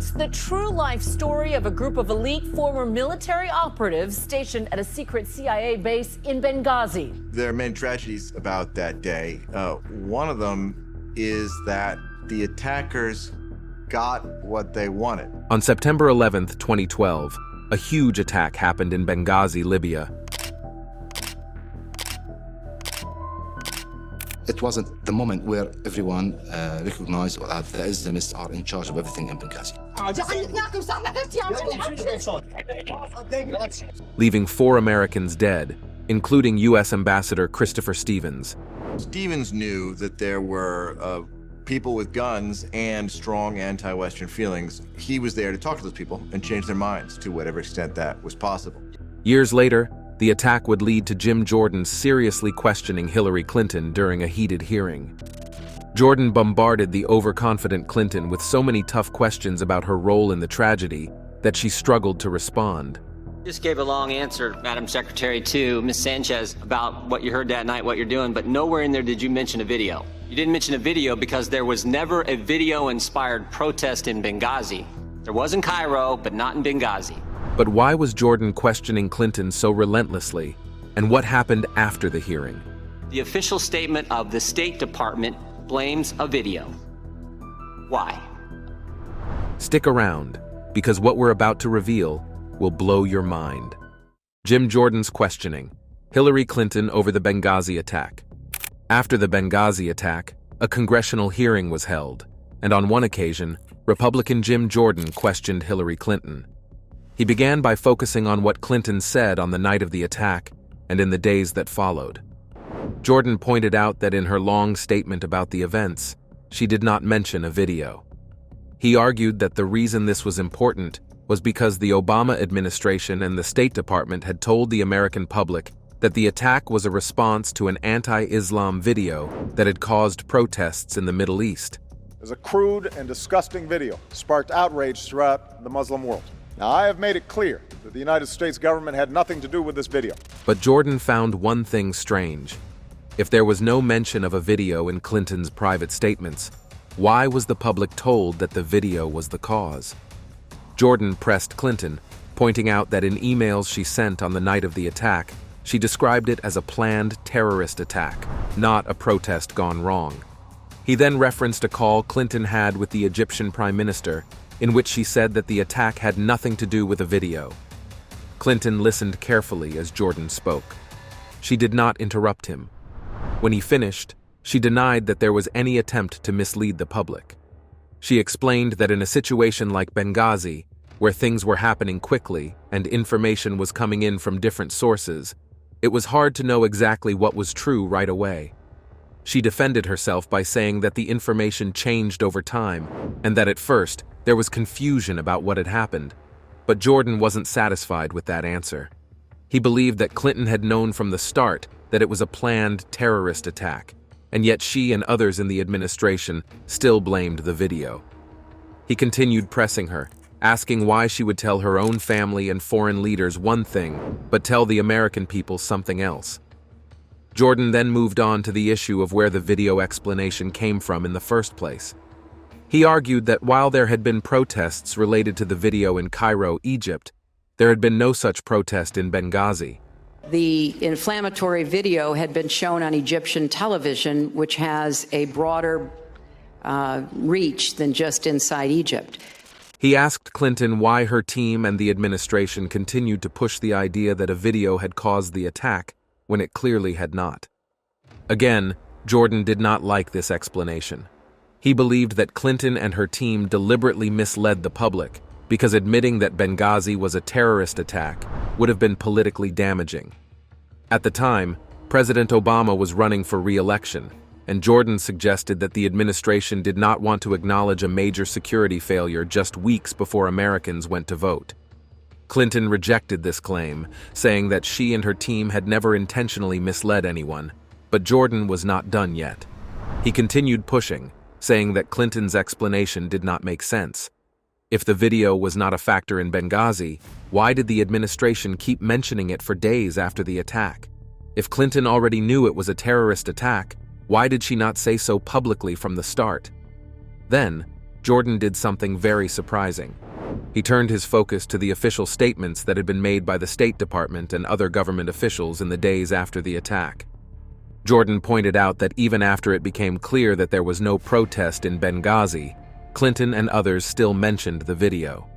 meets the true life story of a group of elite former military operatives stationed at a secret CIA base in Benghazi. There are many tragedies about that day. One of them is that the attackers got what they wanted. On September 11th, 2012, a huge attack happened in Benghazi, Libya. It wasn't the moment where everyone recognized that the Islamists are in charge of everything in Benghazi. Leaving 4 Americans dead, including U.S. Ambassador Christopher Stevens. Stevens knew that there were people with guns and strong anti-Western feelings. He was there to talk to those people and change their minds to whatever extent that was possible. Years later, the attack would lead to Jim Jordan seriously questioning Hillary Clinton during a heated hearing. Jordan bombarded the overconfident Clinton with so many tough questions about her role in the tragedy that she struggled to respond. Just gave a long answer, Madam Secretary, to Ms. Sanchez about what you heard that night, what you're doing, but nowhere in there did you mention a video. You didn't mention a video because there was never a video-inspired protest in Benghazi. There was in Cairo, but not in Benghazi. But why was Jordan questioning Clinton so relentlessly? And what happened after the hearing? The official statement of the State Department blames a video. Why? Stick around, because what we're about to reveal will blow your mind. Jim Jordan's questioning. Hillary Clinton over the Benghazi attack. After the Benghazi attack, a congressional hearing was held, and on one occasion, Republican Jim Jordan questioned Hillary Clinton. He began by focusing on what Clinton said on the night of the attack and in the days that followed. Jordan pointed out that in her long statement about the events, she did not mention a video. He argued that the reason this was important was because the Obama administration and the State Department had told the American public that the attack was a response to an anti-Islam video that had caused protests in the Middle East. It was a crude and disgusting video, sparked outrage throughout the Muslim world. Now, I have made it clear that the United States government had nothing to do with this video. But Jordan found one thing strange. If there was no mention of a video in Clinton's private statements, why was the public told that the video was the cause? Jordan pressed Clinton, pointing out that in emails she sent on the night of the attack, she described it as a planned terrorist attack, not a protest gone wrong. He then referenced a call Clinton had with the Egyptian Prime Minister, in which she said that the attack had nothing to do with a video. Clinton listened carefully as Jordan spoke. She did not interrupt him. When he finished, she denied that there was any attempt to mislead the public. She explained that in a situation like Benghazi, where things were happening quickly and information was coming in from different sources, it was hard to know exactly what was true right away. She defended herself by saying that the information changed over time and that at first, there was confusion about what had happened, but Jordan wasn't satisfied with that answer. He believed that Clinton had known from the start that it was a planned terrorist attack, and yet she and others in the administration still blamed the video. He continued pressing her, asking why she would tell her own family and foreign leaders one thing, but tell the American people something else. Jordan then moved on to the issue of where the video explanation came from in the first place. He argued that while there had been protests related to the video in Cairo, Egypt, there had been no such protest in Benghazi. The inflammatory video had been shown on Egyptian television, which has a broader reach than just inside Egypt. He asked Clinton why her team and the administration continued to push the idea that a video had caused the attack when it clearly had not. Again, Jordan did not like this explanation. He believed that Clinton and her team deliberately misled the public because admitting that Benghazi was a terrorist attack would have been politically damaging. At the time, President Obama was running for re-election, and Jordan suggested that the administration did not want to acknowledge a major security failure just weeks before Americans went to vote. Clinton rejected this claim, saying that she and her team had never intentionally misled anyone, but Jordan was not done yet. He continued pushing, saying that Clinton's explanation did not make sense. If the video was not a factor in Benghazi, why did the administration keep mentioning it for days after the attack? If Clinton already knew it was a terrorist attack, why did she not say so publicly from the start? Then, Jordan did something very surprising. He turned his focus to the official statements that had been made by the State Department and other government officials in the days after the attack. Jordan pointed out that even after it became clear that there was no protest in Benghazi, Clinton and others still mentioned the video.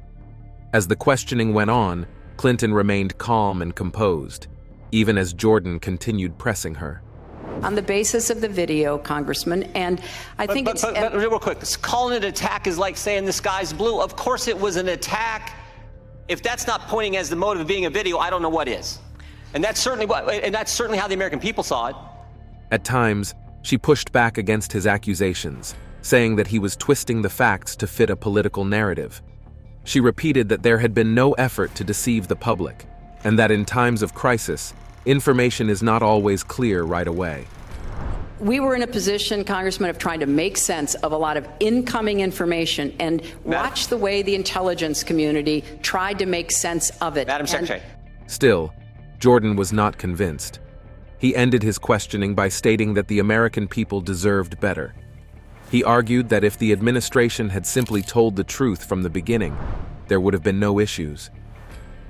As the questioning went on, Clinton remained calm and composed, even as Jordan continued pressing her. On the basis of the video, Congressman, and I think but real quick, calling it an attack is like saying the sky's blue. Of course it was an attack. If that's not pointing as the motive of being a video, I don't know what is. And that's certainly how the American people saw it. At times, she pushed back against his accusations, saying that he was twisting the facts to fit a political narrative. She repeated that there had been no effort to deceive the public, and that in times of crisis, information is not always clear right away. We were in a position, Congressman, of trying to make sense of a lot of incoming information and watch the way the intelligence community tried to make sense of it. Madam Secretary. Still, Jordan was not convinced. He ended his questioning by stating that the American people deserved better. He argued that if the administration had simply told the truth from the beginning, there would have been no issues.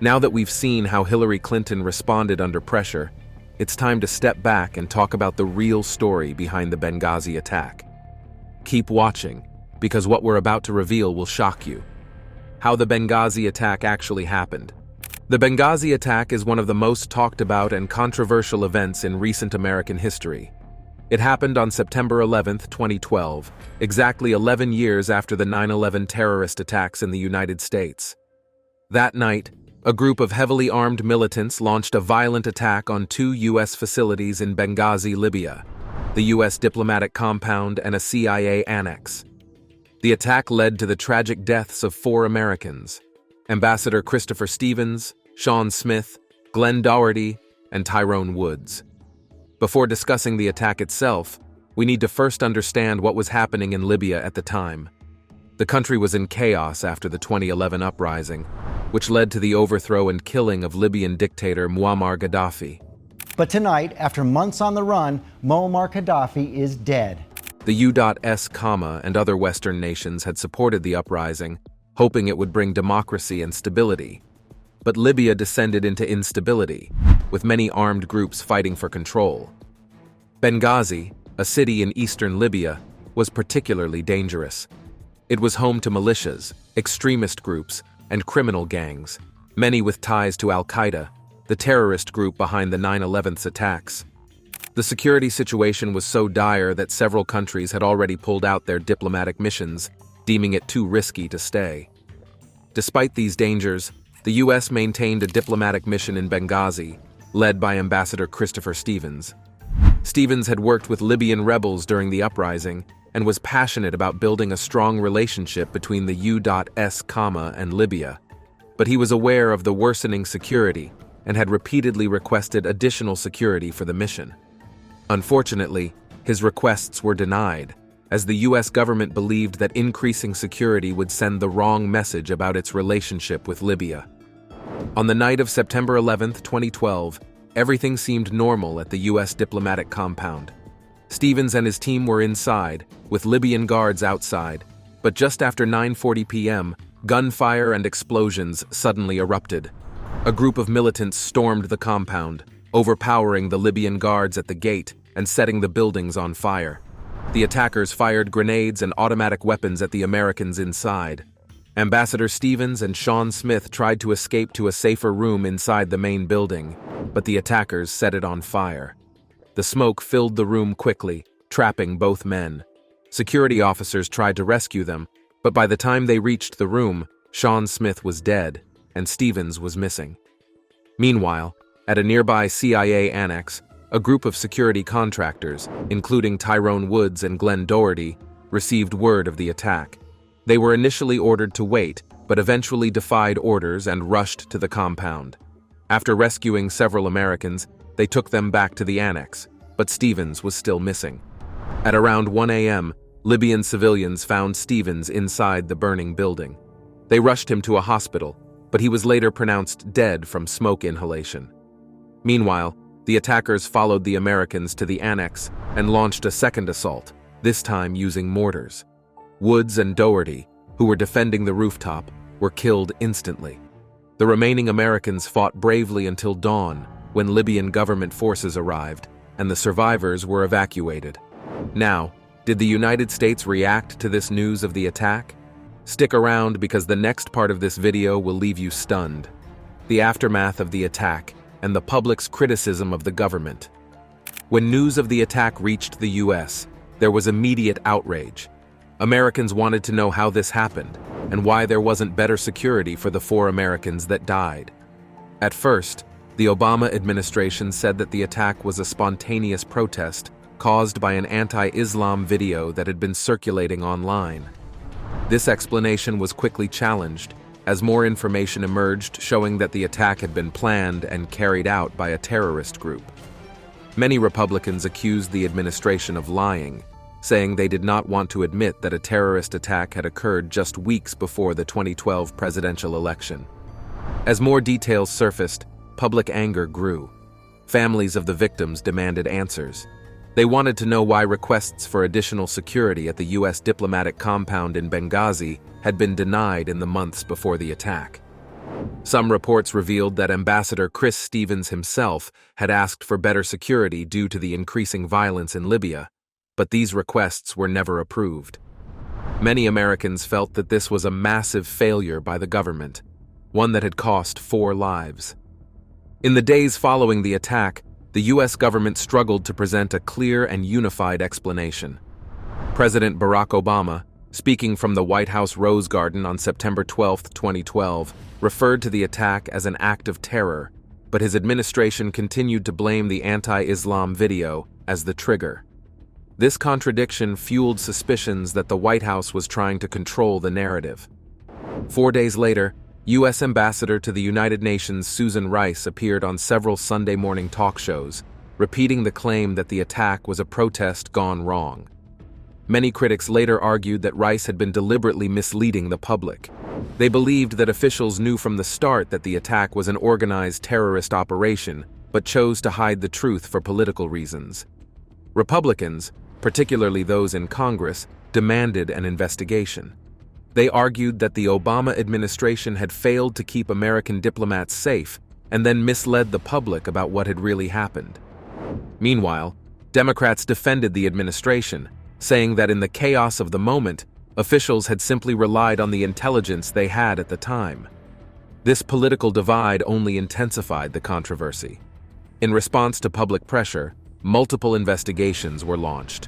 Now that we've seen how Hillary Clinton responded under pressure, it's time to step back and talk about the real story behind the Benghazi attack. Keep watching, because what we're about to reveal will shock you. How the Benghazi attack actually happened. The Benghazi attack is one of the most talked about and controversial events in recent American history. It happened on September 11, 2012, exactly 11 years after the 9/11 terrorist attacks in the United States. That night, a group of heavily armed militants launched a violent attack on 2 U.S. facilities in Benghazi, Libya, the U.S. diplomatic compound and a CIA annex. The attack led to the tragic deaths of 4 Americans: Ambassador Christopher Stevens, Sean Smith, Glenn Doherty, and Tyrone Woods. Before discussing the attack itself, we need to first understand what was happening in Libya at the time. The country was in chaos after the 2011 uprising, which led to the overthrow and killing of Libyan dictator Muammar Gaddafi. But tonight, after months on the run, Muammar Gaddafi is dead. The U.S., and other Western nations had supported the uprising, hoping it would bring democracy and stability. But Libya descended into instability, with many armed groups fighting for control. Benghazi, a city in eastern Libya, was particularly dangerous. It was home to militias, extremist groups, and criminal gangs, many with ties to Al-Qaeda, the terrorist group behind the 9/11 attacks. The security situation was so dire that several countries had already pulled out their diplomatic missions, deeming it too risky to stay. Despite these dangers, the U.S. maintained a diplomatic mission in Benghazi, led by Ambassador Christopher Stevens. Stevens had worked with Libyan rebels during the uprising and was passionate about building a strong relationship between the U.S., and Libya. But he was aware of the worsening security and had repeatedly requested additional security for the mission. Unfortunately, his requests were denied, as the U.S. government believed that increasing security would send the wrong message about its relationship with Libya. On the night of September 11, 2012, everything seemed normal at the U.S. diplomatic compound. Stevens and his team were inside, with Libyan guards outside, but just after 9:40 p.m., gunfire and explosions suddenly erupted. A group of militants stormed the compound, overpowering the Libyan guards at the gate and setting the buildings on fire. The attackers fired grenades and automatic weapons at the Americans inside. Ambassador Stevens and Sean Smith tried to escape to a safer room inside the main building, but the attackers set it on fire. The smoke filled the room quickly, trapping both men. Security officers tried to rescue them, but by the time they reached the room, Sean Smith was dead, and Stevens was missing. Meanwhile, at a nearby CIA annex, a group of security contractors, including Tyrone Woods and Glenn Doherty, received word of the attack. They were initially ordered to wait, but eventually defied orders and rushed to the compound. After rescuing several Americans, they took them back to the annex, but Stevens was still missing. At around 1 a.m., Libyan civilians found Stevens inside the burning building. They rushed him to a hospital, but he was later pronounced dead from smoke inhalation. Meanwhile, the attackers followed the Americans to the annex and launched a second assault, this time using mortars. Woods and Doherty, who were defending the rooftop, were killed instantly. The remaining Americans fought bravely until dawn, when Libyan government forces arrived, and the survivors were evacuated. Now, did the United States react to this news of the attack? Stick around because the next part of this video will leave you stunned. The aftermath of the attack and the public's criticism of the government. When news of the attack reached the U.S., there was immediate outrage. Americans wanted to know how this happened and why there wasn't better security for the 4 Americans that died. At first, the Obama administration said that the attack was a spontaneous protest caused by an anti-Islam video that had been circulating online. This explanation was quickly challenged as more information emerged showing that the attack had been planned and carried out by a terrorist group. Many Republicans accused the administration of lying, saying they did not want to admit that a terrorist attack had occurred just weeks before the 2012 presidential election. As more details surfaced, public anger grew. Families of the victims demanded answers. They wanted to know why requests for additional security at the U.S. diplomatic compound in Benghazi had been denied in the months before the attack. Some reports revealed that Ambassador Chris Stevens himself had asked for better security due to the increasing violence in Libya, but these requests were never approved. Many Americans felt that this was a massive failure by the government, one that had cost 4 lives. In the days following the attack, the U.S. government struggled to present a clear and unified explanation. President Barack Obama, speaking from the White House Rose Garden on September 12, 2012, referred to the attack as an act of terror, but his administration continued to blame the anti-Islam video as the trigger. This contradiction fueled suspicions that the White House was trying to control the narrative. 4 days later, U.S. Ambassador to the United Nations Susan Rice appeared on several Sunday morning talk shows, repeating the claim that the attack was a protest gone wrong. Many critics later argued that Rice had been deliberately misleading the public. They believed that officials knew from the start that the attack was an organized terrorist operation, but chose to hide the truth for political reasons. Republicans, particularly those in Congress, demanded an investigation. They argued that the Obama administration had failed to keep American diplomats safe and then misled the public about what had really happened. Meanwhile, Democrats defended the administration, saying that in the chaos of the moment, officials had simply relied on the intelligence they had at the time. This political divide only intensified the controversy. In response to public pressure, multiple investigations were launched.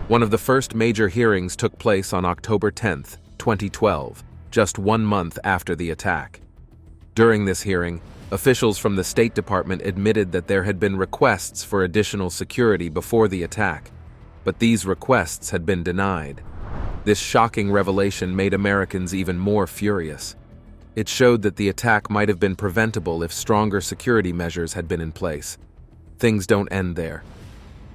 One of the first major hearings took place on October 10, 2012, just 1 month after the attack. During this hearing, officials from the State Department admitted that there had been requests for additional security before the attack, but these requests had been denied. This shocking revelation made Americans even more furious. It showed that the attack might have been preventable if stronger security measures had been in place. Things don't end there.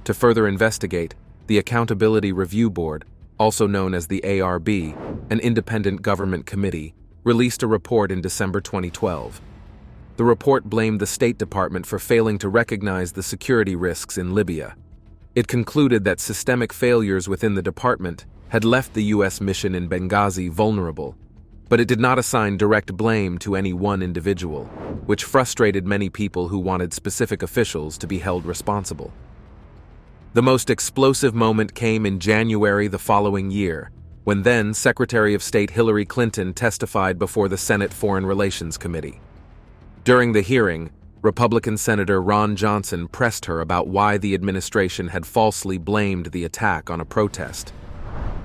To further investigate, the Accountability Review Board, also known as the ARB, an independent government committee, released a report in December 2012. The report blamed the State Department for failing to recognize the security risks in Libya. It concluded that systemic failures within the department had left the U.S. mission in Benghazi vulnerable, but it did not assign direct blame to any one individual, which frustrated many people who wanted specific officials to be held responsible. The most explosive moment came in January the following year, when then Secretary of State Hillary Clinton testified before the Senate Foreign Relations Committee. During the hearing, Republican Senator Ron Johnson pressed her about why the administration had falsely blamed the attack on a protest.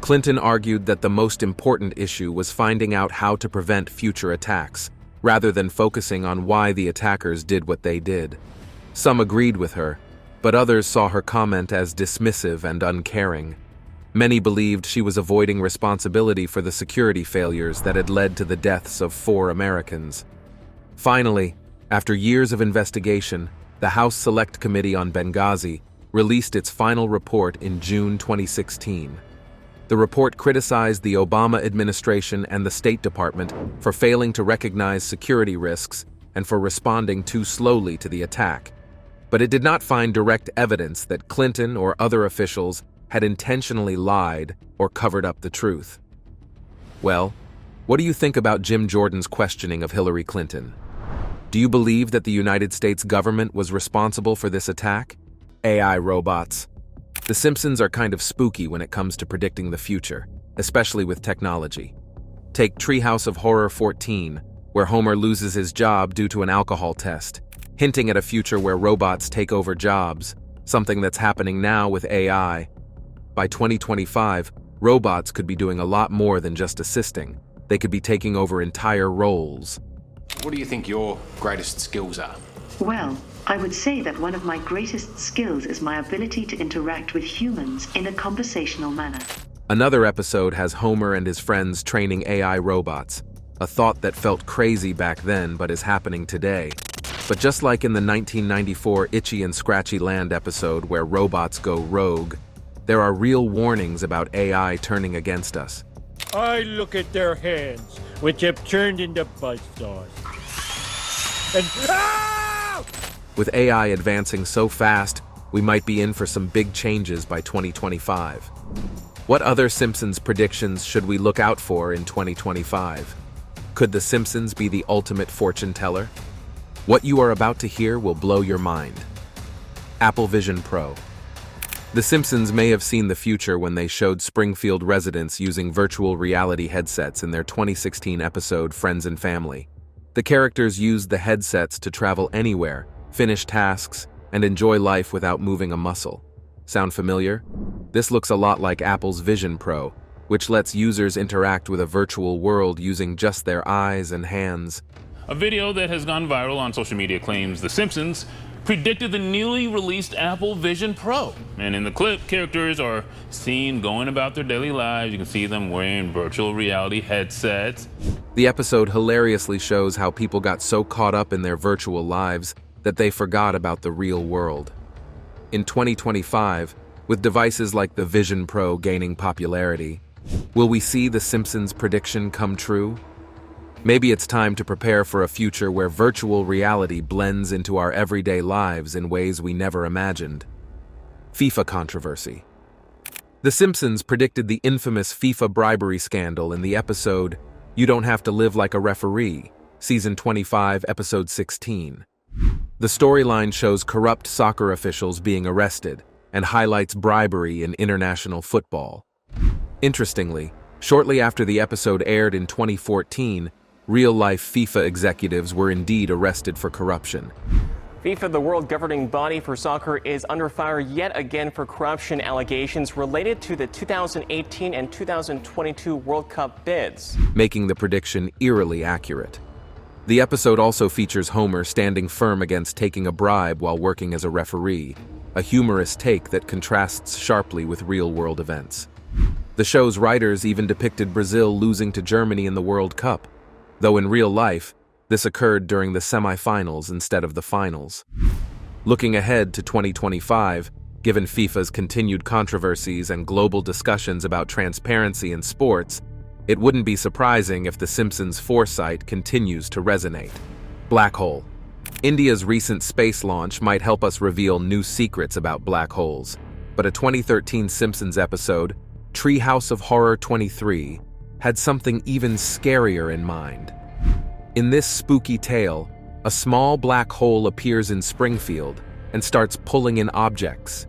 Clinton argued that the most important issue was finding out how to prevent future attacks, rather than focusing on why the attackers did what they did. Some agreed with her, but others saw her comment as dismissive and uncaring. Many believed she was avoiding responsibility for the security failures that had led to the deaths of 4 Americans. Finally, after years of investigation, the House Select Committee on Benghazi released its final report in June 2016. The report criticized the Obama administration and the State Department for failing to recognize security risks and for responding too slowly to the attack. But it did not find direct evidence that Clinton or other officials had intentionally lied or covered up the truth. Well, what do you think about Jim Jordan's questioning of Hillary Clinton? Do you believe that the United States government was responsible for this attack? AI robots. The Simpsons are kind of spooky when it comes to predicting the future, especially with technology. Take Treehouse of Horror 14, where Homer loses his job due to an alcohol test, hinting at a future where robots take over jobs, something that's happening now with AI. By 2025, robots could be doing a lot more than just assisting. They could be taking over entire roles. What do you think your greatest skills are? Well, I would say that one of my greatest skills is my ability to interact with humans in a conversational manner. Another episode has Homer and his friends training AI robots, a thought that felt crazy back then but is happening today. But just like in the 1994 Itchy and Scratchy Land episode where robots go rogue, there are real warnings about AI turning against us. I look at their hands, which have turned into buzzsaws. And With AI advancing so fast, we might be in for some big changes by 2025. What other Simpsons predictions should we look out for in 2025? Could The Simpsons be the ultimate fortune teller? What you are about to hear will blow your mind. Apple Vision Pro. The Simpsons may have seen the future when they showed Springfield residents using virtual reality headsets in their 2016 episode Friends and Family. The characters used the headsets to travel anywhere, finish tasks, and enjoy life without moving a muscle. Sound familiar? This looks a lot like Apple's Vision Pro, which lets users interact with a virtual world using just their eyes and hands. A video that has gone viral on social media claims The Simpsons predicted the newly released Apple Vision Pro. And in the clip, characters are seen going about their daily lives. You can see them wearing virtual reality headsets. The episode hilariously shows how people got so caught up in their virtual lives that they forgot about the real world. In 2025, with devices like the Vision Pro gaining popularity, will we see The Simpsons' prediction come true? Maybe it's time to prepare for a future where virtual reality blends into our everyday lives in ways we never imagined. FIFA controversy. The Simpsons predicted the infamous FIFA bribery scandal in the episode You Don't Have to Live Like a Referee, Season 25, Episode 16. The storyline shows corrupt soccer officials being arrested and highlights bribery in international football. Interestingly, shortly after the episode aired in 2014, real-life FIFA executives were indeed arrested for corruption. FIFA, the world governing body for soccer, is under fire yet again for corruption allegations related to the 2018 and 2022 World Cup bids, making the prediction eerily accurate. The episode also features Homer standing firm against taking a bribe while working as a referee, a humorous take that contrasts sharply with real-world events. The show's writers even depicted Brazil losing to Germany in the World Cup, though in real life, this occurred during the semifinals instead of the finals. Looking ahead to 2025, given FIFA's continued controversies and global discussions about transparency in sports, it wouldn't be surprising if The Simpsons' foresight continues to resonate. Black hole. India's recent space launch might help us reveal new secrets about black holes, but a 2013 Simpsons episode, Treehouse of Horror 23, had something even scarier in mind. In this spooky tale, a small black hole appears in Springfield and starts pulling in objects.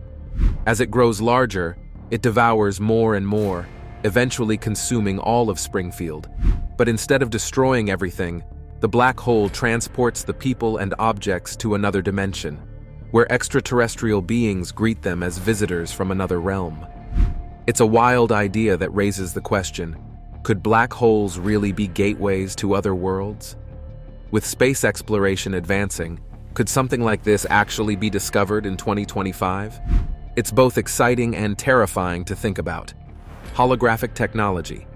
As it grows larger, it devours more and more, eventually consuming all of Springfield. But instead of destroying everything, the black hole transports the people and objects to another dimension, where extraterrestrial beings greet them as visitors from another realm. It's a wild idea that raises the question, could black holes really be gateways to other worlds? With space exploration advancing, could something like this actually be discovered in 2025? It's both exciting and terrifying to think about. Holographic technology.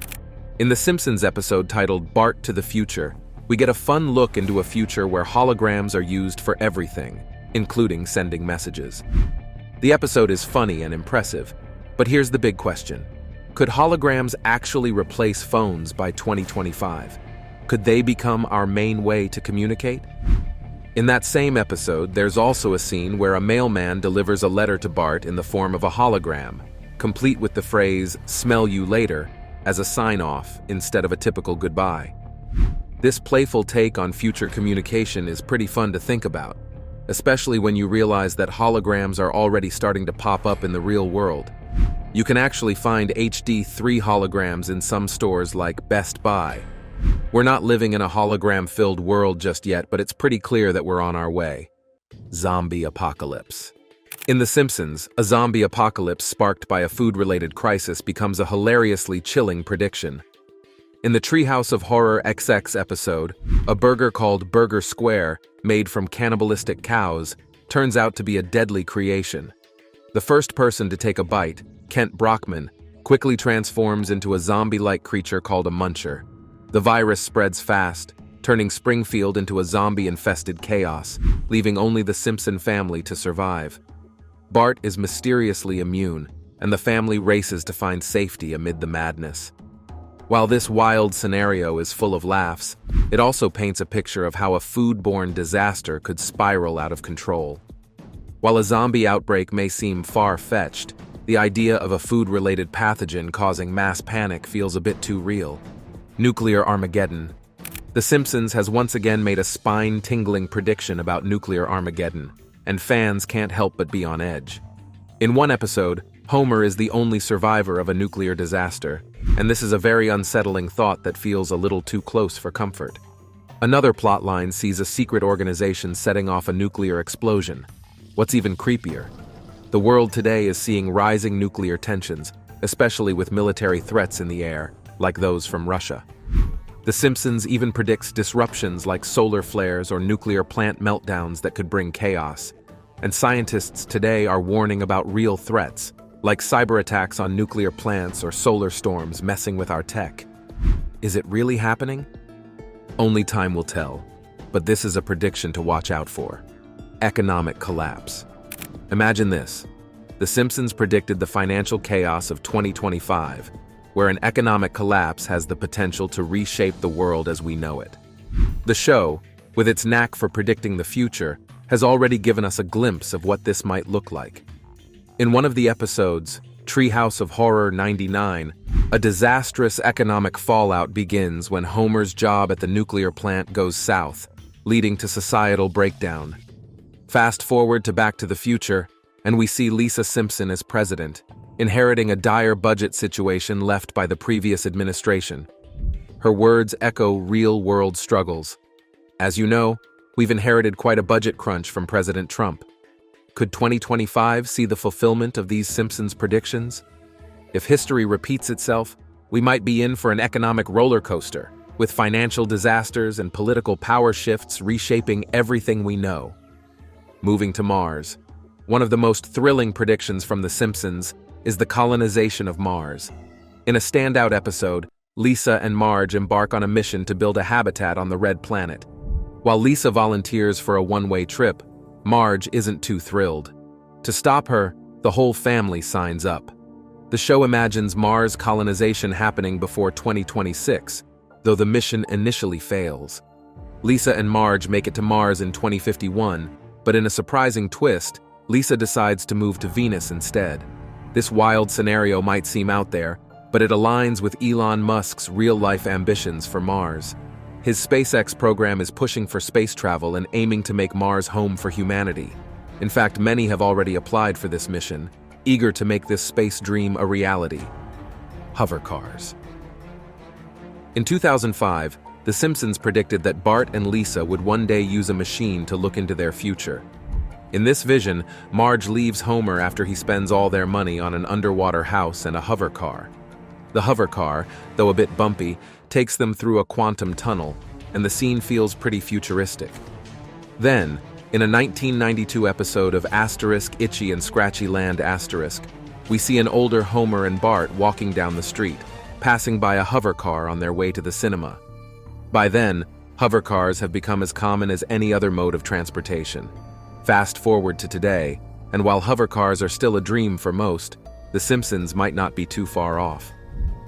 In the Simpsons episode titled Bart to the Future, we get a fun look into a future where holograms are used for everything, including sending messages. The episode is funny and impressive, but here's the big question. Could holograms actually replace phones by 2025? Could they become our main way to communicate? In that same episode, there's also a scene where a mailman delivers a letter to Bart in the form of a hologram, complete with the phrase, "Smell you later," as a sign-off instead of a typical goodbye. This playful take on future communication is pretty fun to think about, especially when you realize that holograms are already starting to pop up in the real world. You can actually find HD 3 holograms in some stores like Best Buy. We're not living in a hologram-filled world just yet, but it's pretty clear that we're on our way. Zombie apocalypse. In The Simpsons, a zombie apocalypse sparked by a food-related crisis becomes a hilariously chilling prediction. In the Treehouse of Horror XX episode, a burger called Burger Square, made from cannibalistic cows, turns out to be a deadly creation. The first person to take a bite, Kent Brockman, quickly transforms into a zombie-like creature called a muncher. The virus spreads fast, turning Springfield into a zombie-infested chaos, leaving only the Simpson family to survive. Bart is mysteriously immune, and the family races to find safety amid the madness. While this wild scenario is full of laughs, it also paints a picture of how a foodborne disaster could spiral out of control. While a zombie outbreak may seem far-fetched, the idea of a food-related pathogen causing mass panic feels a bit too real. Nuclear Armageddon. The Simpsons has once again made a spine-tingling prediction about nuclear Armageddon, and fans can't help but be on edge. In one episode, Homer is the only survivor of a nuclear disaster, and this is a very unsettling thought that feels a little too close for comfort. Another plotline sees a secret organization setting off a nuclear explosion. What's even creepier? The world today is seeing rising nuclear tensions, especially with military threats in the air, like those from Russia. The Simpsons even predicts disruptions like solar flares or nuclear plant meltdowns that could bring chaos. And scientists today are warning about real threats, like cyber attacks on nuclear plants or solar storms messing with our tech. Is it really happening? Only time will tell, but this is a prediction to watch out for. Economic collapse. Imagine this. The Simpsons predicted the financial chaos of 2025, where an economic collapse has the potential to reshape the world as we know it. The show, with its knack for predicting the future, has already given us a glimpse of what this might look like. In one of the episodes, Treehouse of Horror 99, a disastrous economic fallout begins when Homer's job at the nuclear plant goes south, leading to societal breakdown. Fast forward to Back to the Future, and we see Lisa Simpson as president, inheriting a dire budget situation left by the previous administration. Her words echo real-world struggles. As you know, we've inherited quite a budget crunch from President Trump. Could 2025 see the fulfillment of these Simpsons predictions? If history repeats itself, we might be in for an economic roller coaster, with financial disasters and political power shifts reshaping everything we know. Moving to Mars. One of the most thrilling predictions from The Simpsons is the colonization of Mars. In a standout episode, Lisa and Marge embark on a mission to build a habitat on the Red Planet. While Lisa volunteers for a one-way trip, Marge isn't too thrilled. To stop her, the whole family signs up. The show imagines Mars colonization happening before 2026, though the mission initially fails. Lisa and Marge make it to Mars in 2051, but in a surprising twist, Lisa decides to move to Venus instead. This wild scenario might seem out there, but it aligns with Elon Musk's real-life ambitions for Mars. His SpaceX program is pushing for space travel and aiming to make Mars home for humanity. In fact, many have already applied for this mission, eager to make this space dream a reality. Hover cars. In 2005, The Simpsons predicted that Bart and Lisa would one day use a machine to look into their future. In this vision, Marge leaves Homer after he spends all their money on an underwater house and a hover car. The hover car, though a bit bumpy, takes them through a quantum tunnel, and the scene feels pretty futuristic. Then, in a 1992 episode of Asterisk Itchy and Scratchy Land Asterisk, we see an older Homer and Bart walking down the street, passing by a hover car on their way to the cinema. By then, hover cars have become as common as any other mode of transportation. Fast forward to today, and while hover cars are still a dream for most, The Simpsons might not be too far off.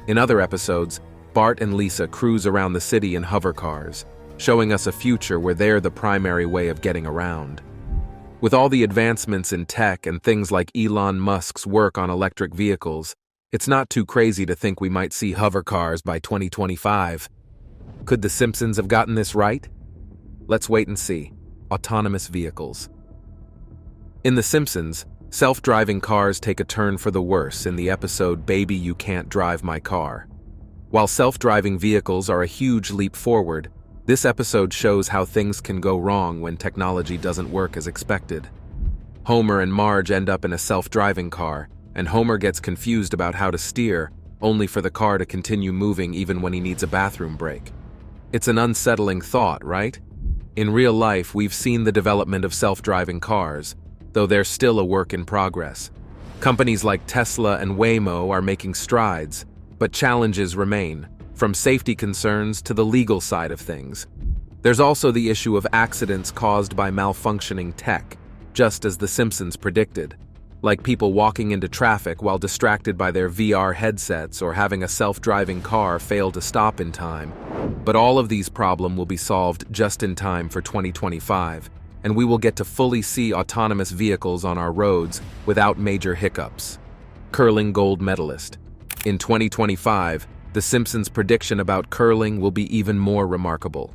In other episodes, Bart and Lisa cruise around the city in hover cars, showing us a future where they're the primary way of getting around. With all the advancements in tech and things like Elon Musk's work on electric vehicles, It's not too crazy to think we might see hover cars by 2025. Could The Simpsons have gotten this right? Let's wait and see. Autonomous vehicles. In The Simpsons, self-driving cars take a turn for the worse in the episode Baby You Can't Drive My Car. While self-driving vehicles are a huge leap forward, this episode shows how things can go wrong when technology doesn't work as expected. Homer and Marge end up in a self-driving car, and Homer gets confused about how to steer, only for the car to continue moving even when he needs a bathroom break. It's an unsettling thought, right? In real life, we've seen the development of self-driving cars, though they're still a work in progress. Companies like Tesla and Waymo are making strides, but challenges remain, from safety concerns to the legal side of things. There's also the issue of accidents caused by malfunctioning tech, just as The Simpsons predicted, like people walking into traffic while distracted by their VR headsets or having a self-driving car fail to stop in time. But all of these problems will be solved just in time for 2025, and we will get to fully see autonomous vehicles on our roads without major hiccups. Curling gold medalist. In 2025, The Simpsons' prediction about curling will be even more remarkable.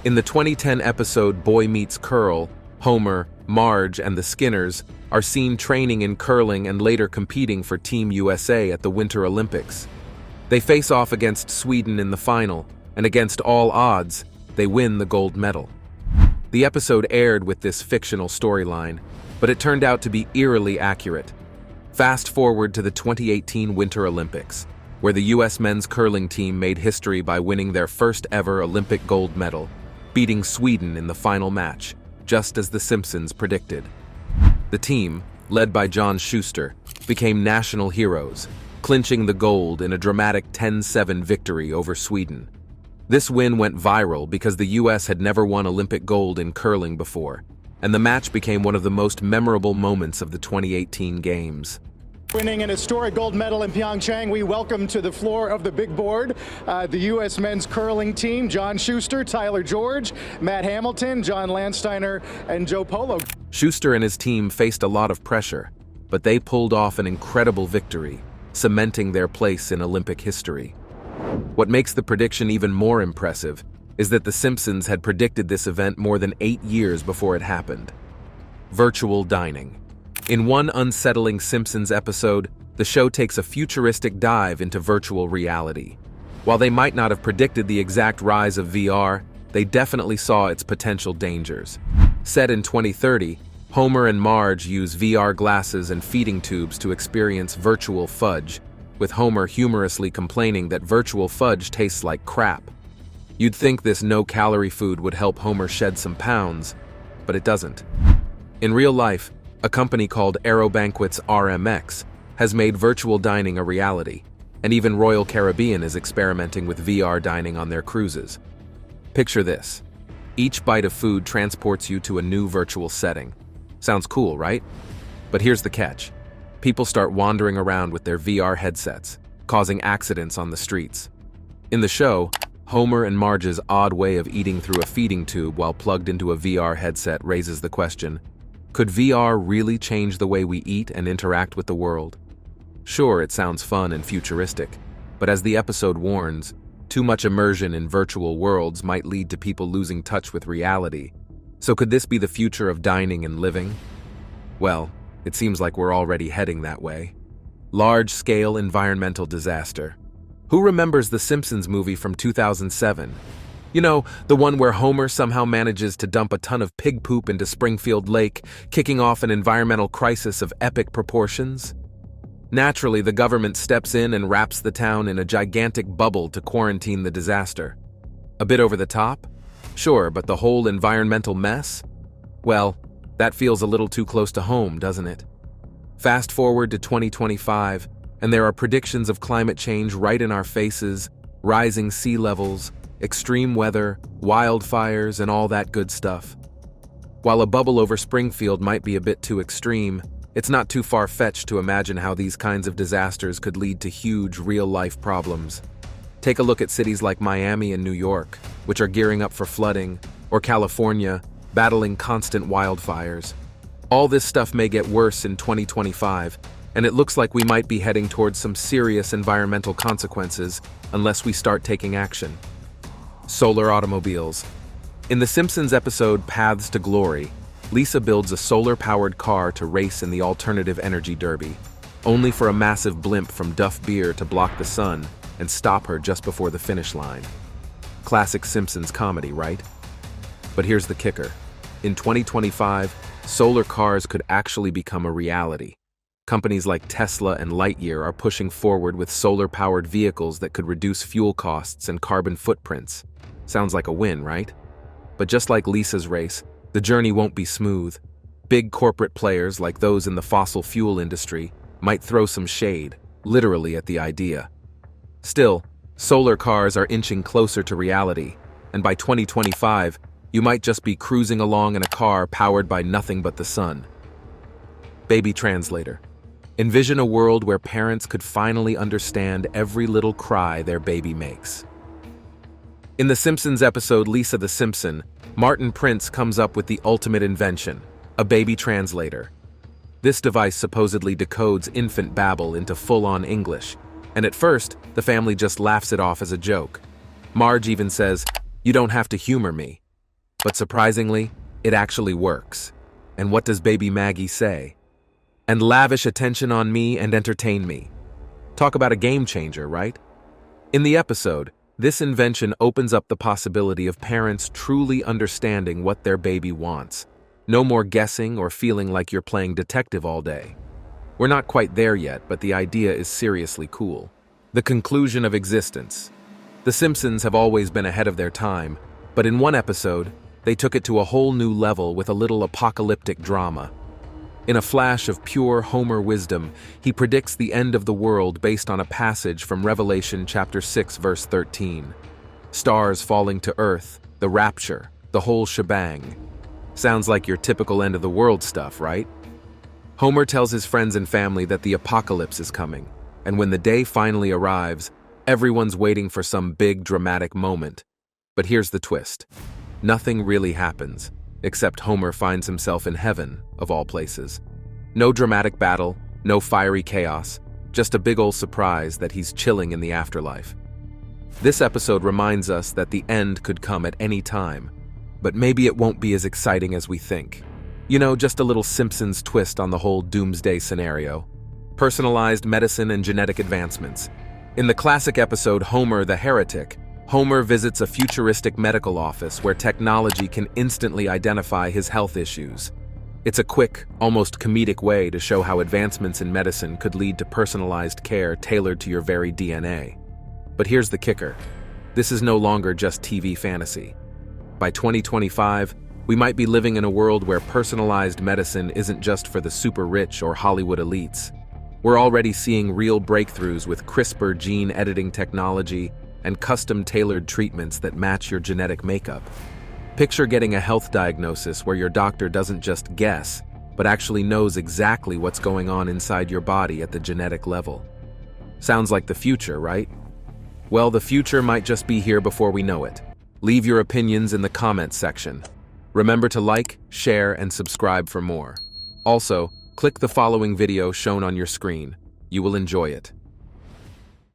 In the 2010 episode Boy Meets Curl, Homer, Marge, and the Skinners are seen training in curling and later competing for Team USA at the Winter Olympics. They face off against Sweden in the final, and against all odds, they win the gold medal. The episode aired with this fictional storyline, but it turned out to be eerily accurate. Fast forward to the 2018 Winter Olympics, where the U.S. men's curling team made history by winning their first ever Olympic gold medal, beating Sweden in the final match, just as The Simpsons predicted. The team, led by John Schuster, became national heroes, clinching the gold in a dramatic 10-7 victory over Sweden. This win went viral because the U.S. had never won Olympic gold in curling before, and the match became one of the most memorable moments of the 2018 Games. Winning an historic gold medal in Pyeongchang, we welcome to the floor of the big board the U.S. men's curling team, John Schuster, Tyler George, Matt Hamilton, John Landsteiner, and Joe Polo. Schuster and his team faced a lot of pressure, but they pulled off an incredible victory, cementing their place in Olympic history. What makes the prediction even more impressive is that The Simpsons had predicted this event more than 8 years before it happened. Virtual dining. In one unsettling Simpsons episode, the show takes a futuristic dive into virtual reality. While they might not have predicted the exact rise of VR, they definitely saw its potential dangers. Set in 2030, Homer and Marge use VR glasses and feeding tubes to experience virtual fudge, with Homer humorously complaining that virtual fudge tastes like crap. You'd think this no-calorie food would help Homer shed some pounds, but it doesn't. In real life, a company called Aerobanquets RMX has made virtual dining a reality, and even Royal Caribbean is experimenting with VR dining on their cruises. Picture this. Each bite of food transports you to a new virtual setting. Sounds cool, right? But here's the catch. People start wandering around with their VR headsets, causing accidents on the streets. In the show, Homer and Marge's odd way of eating through a feeding tube while plugged into a VR headset raises the question, could VR really change the way we eat and interact with the world? Sure, it sounds fun and futuristic, but as the episode warns, too much immersion in virtual worlds might lead to people losing touch with reality. So could this be the future of dining and living? Well, it seems like we're already heading that way. Large-scale environmental disaster. Who remembers the Simpsons movie from 2007? You know, the one where Homer somehow manages to dump a ton of pig poop into Springfield Lake, kicking off an environmental crisis of epic proportions? Naturally, the government steps in and wraps the town in a gigantic bubble to quarantine the disaster. A bit over the top? Sure, but the whole environmental mess? Well, that feels a little too close to home, doesn't it? Fast forward to 2025, and there are predictions of climate change right in our faces, rising sea levels, extreme weather, wildfires, and all that good stuff. While a bubble over Springfield might be a bit too extreme, it's not too far-fetched to imagine how these kinds of disasters could lead to huge real-life problems. Take a look at cities like Miami and New York, which are gearing up for flooding, or California, battling constant wildfires. All this stuff may get worse in 2025, and it looks like we might be heading towards some serious environmental consequences unless we start taking action. Solar automobiles. In the Simpsons episode Paths to Glory, Lisa builds a solar-powered car to race in the alternative energy derby, only for a massive blimp from Duff Beer to block the sun and stop her just before the finish line. Classic Simpsons comedy, right? But here's the kicker. In 2025, solar cars could actually become a reality. Companies like Tesla and Lightyear are pushing forward with solar-powered vehicles that could reduce fuel costs and carbon footprints. Sounds like a win, right? But just like Lisa's race, the journey won't be smooth. Big corporate players like those in the fossil fuel industry might throw some shade, literally, at the idea. Still, solar cars are inching closer to reality, and by 2025, you might just be cruising along in a car powered by nothing but the sun. Baby translator. Envision a world where parents could finally understand every little cry their baby makes. In the Simpsons episode Lisa the Simpson, Martin Prince comes up with the ultimate invention, a baby translator. This device supposedly decodes infant babble into full-on English, and at first, the family just laughs it off as a joke. Marge even says, "You don't have to humor me." But surprisingly, it actually works. And what does baby Maggie say? "And lavish attention on me and entertain me." Talk about a game changer, right? In the episode, this invention opens up the possibility of parents truly understanding what their baby wants. No more guessing or feeling like you're playing detective all day. We're not quite there yet, but the idea is seriously cool. The conclusion of existence. The Simpsons have always been ahead of their time, but in one episode, they took it to a whole new level with a little apocalyptic drama. In a flash of pure Homer wisdom, he predicts the end of the world based on a passage from Revelation chapter 6, verse 13. Stars falling to earth, the rapture, the whole shebang. Sounds like your typical end of the world stuff, right? Homer tells his friends and family that the apocalypse is coming, and when the day finally arrives, everyone's waiting for some big dramatic moment. But here's the twist. Nothing really happens, except Homer finds himself in heaven, of all places. No dramatic battle, no fiery chaos, just a big old surprise that he's chilling in the afterlife. This episode reminds us that the end could come at any time, but maybe it won't be as exciting as we think. You know, just a little Simpsons twist on the whole doomsday scenario. Personalized medicine and genetic advancements. In the classic episode Homer the Heretic, Homer visits a futuristic medical office where technology can instantly identify his health issues. It's a quick, almost comedic way to show how advancements in medicine could lead to personalized care tailored to your very DNA. But here's the kicker. This is no longer just TV fantasy. By 2025, we might be living in a world where personalized medicine isn't just for the super rich or Hollywood elites. We're already seeing real breakthroughs with CRISPR gene editing technology and custom-tailored treatments that match your genetic makeup. Picture getting a health diagnosis where your doctor doesn't just guess, but actually knows exactly what's going on inside your body at the genetic level. Sounds like the future, right? Well, the future might just be here before we know it. Leave your opinions in the comments section. Remember to like, share, and subscribe for more. Also, click the following video shown on your screen. You will enjoy it.